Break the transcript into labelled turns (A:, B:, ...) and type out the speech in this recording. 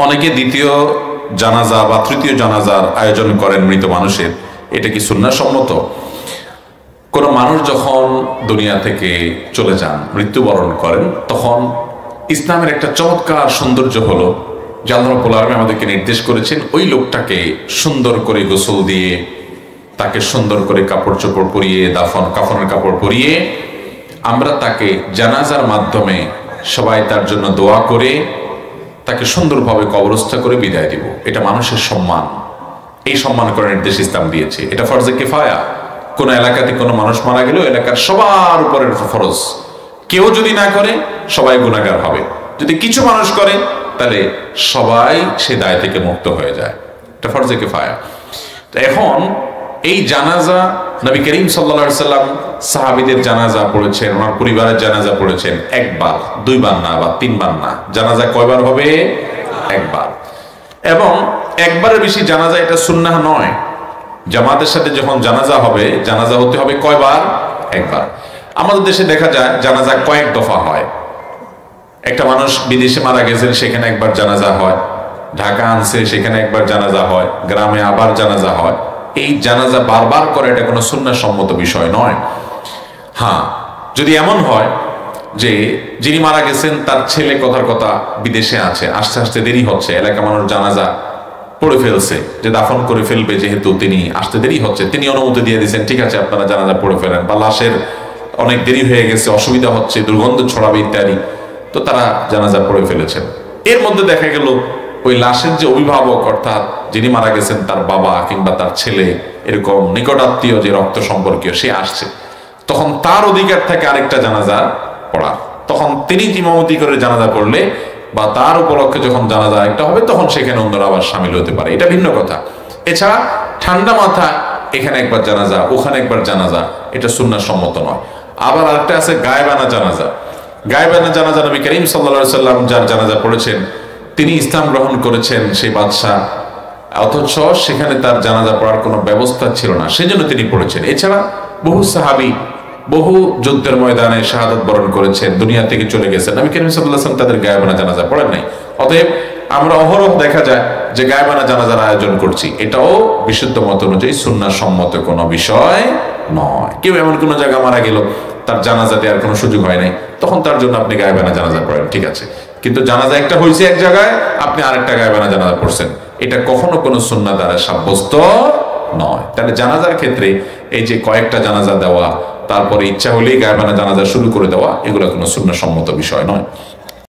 A: অনেকে দ্বিতীয় জানাজা বা তৃতীয় জানাজার আয়োজন করেন মৃত মানুষের, এটা কি সুন্নাহসম্মত? কোনো মানুষ যখন দুনিয়া থেকে চলে যান, মৃত্যুবরণ করেন, তখন ইসলামের একটা চমৎকার সৌন্দর্য হলো যে আল্লাহ রাব্বুল আলামিন আমাদেরকে নির্দেশ করেছেন ওই লোকটাকে সুন্দর করে গোসল দিয়ে, তাকে সুন্দর করে কাপড় চোপড় পরিয়ে, কাফনের কাপড় পরিয়ে আমরা তাকে জানাজার মাধ্যমে সবাই তার জন্য দোয়া করে তাকে সুন্দরভাবে কবরস্থ করে বিদায় দিব। এটা মানুষের সম্মান, এই সম্মান করার নির্দেশ ইসলাম দিয়েছে। এটা ফরজে কিফায়া। কোন এলাকাতে কোনো মানুষ মারা গেলেও এলাকার সবার উপরের ফরজ। কেউ যদি না করে সবাই গুনাহগার হবে, যদি কিছু মানুষ করে তাহলে সবাই সে দায় থেকে মুক্ত হয়ে যায়। এটা ফরজে কিফায়া। তো এখন এই জানাজা নবী করিম সাল্লাল্লাহু আলাইহি সাল্লাম সাহাবীদের জানাজা পড়েছেন, ওনার পরিবারের জানাজা পড়েছেন একবার, দুইবার না বা তিনবার না। জানাজা কয়বার হবে? একবার। এবং একবারের বেশি জানাজা এটা সুন্নাহ নয়। জামাতের সাথে যখন জানাজা হবে, জানাজা হতে হবে কয়বার? একবার। আমাদের দেশে দেখা যায় জানাজা কয়েক দফা হয়। একটা মানুষ বিদেশে মারা গেছেন, সেখানে একবার জানাজা হয়, ঢাকা আনছে সেখানে একবার জানাজা হয়, গ্রামে আবার জানাজা হয়। এই জানাজা বারবার করে এটা কোনো সুন্নাহসম্মত বিষয় নয়। হ্যাঁ, যদি এমন হয় যে যিনি মারা গেছেন তার ছেলে কথার কথা বিদেশে আছে, আস্তে আস্তে দেরি হচ্ছে, এলাকা মানুষ জানাজা পড়ে ফেলছে যে দাফন করে ফেলবে, যেহেতু তিনি আসতে দেরি হচ্ছে, তিনি অনুমতি দিয়ে দিয়েছেন ঠিক আছে আপনারা জানাজা পড়ে ফেলেন, বা লাশের অনেক দেরি হয়ে গেছে, অসুবিধা হচ্ছে, দুর্গন্ধ ছড়াবে ইত্যাদি, তো তারা জানাজা পড়ে ফেলেছেন। এর মধ্যে দেখা গেল ওই লাশের যে অভিভাবক, অর্থাৎ যিনি মারা গেছেন তার বাবা কিংবা তার ছেলে, এরকম নিকটাত্মীয় যে রক্ত সম্পর্কীয়, সে আসছে, তখন তার অধিকার থাকে আরেকটা জানাজা পড়া। তখন তিনি ইমামতি করে জানাজা পড়লে বা তার উপলক্ষে যখন জানাজা একটা হবে, তখন সেখানে অন্যরা আবার সামিল হতে পারে, এটা ভিন্ন কথা। এছাড়া ঠান্ডা মাথা এখানে একবার জানাজা ওখানে একবার জানাজা, এটা সুন্নাহসম্মত নয়। আবার আরেকটা আছে গায়েবানা জানাজা। গায়েবানা জানাজা নবী করিম সাল্লাল্লাহু আলাইহি সাল্লাম যার জানাজা পড়েছেন, তিনি ইসলাম গ্রহণ করেছেন, সেই বাদশাহ, অথচ সেখানে তার জানাজা পড়ার কোনো ব্যবস্থা ছিল না, সেজন্য তিনি পড়েছেন। এছাড়া বহু সাহাবী বহু যুদ্ধের ময়দানে শাহাদাত বরণ করেছেন, দুনিয়া থেকে চলে গেছেন, নবী করিম সাল্লাল্লাহু আলাইহি ওয়াসাল্লাম তাদের গায়েবানা জানাজা পড়েন নাই। অতএব আমরা অহরহ দেখা যায় যে গায়েবানা জানাজার আয়োজন করছি, এটাও বিশুদ্ধ মত অনুযায়ী সুন্নাহসম্মত কোনো বিষয় নয়। কেউ এমন কোনো জায়গা মারা গেল, তার জানাজা দেওয়ার কোনো সুযোগ হয় নাই, তখন তার জন্য আপনি গায়েবানা জানাজা পড়েন, ঠিক আছে। কিন্তু জানাজা একটা হয়েছে এক জায়গায়, আপনি আরেকটা গায়েবানা জানাজা পড়ছেন, এটা কখনো কোনো সুন্নাহ দ্বারা সাব্যস্ত নয়। তাহলে জানাজার ক্ষেত্রে এই যে কয়েকটা জানাজা দেওয়া, তারপরে ইচ্ছা হলেই গায়েবানা জানাজা শুরু করে দেওয়া, এগুলো কোনো সুন্নাহসম্মত বিষয় নয়।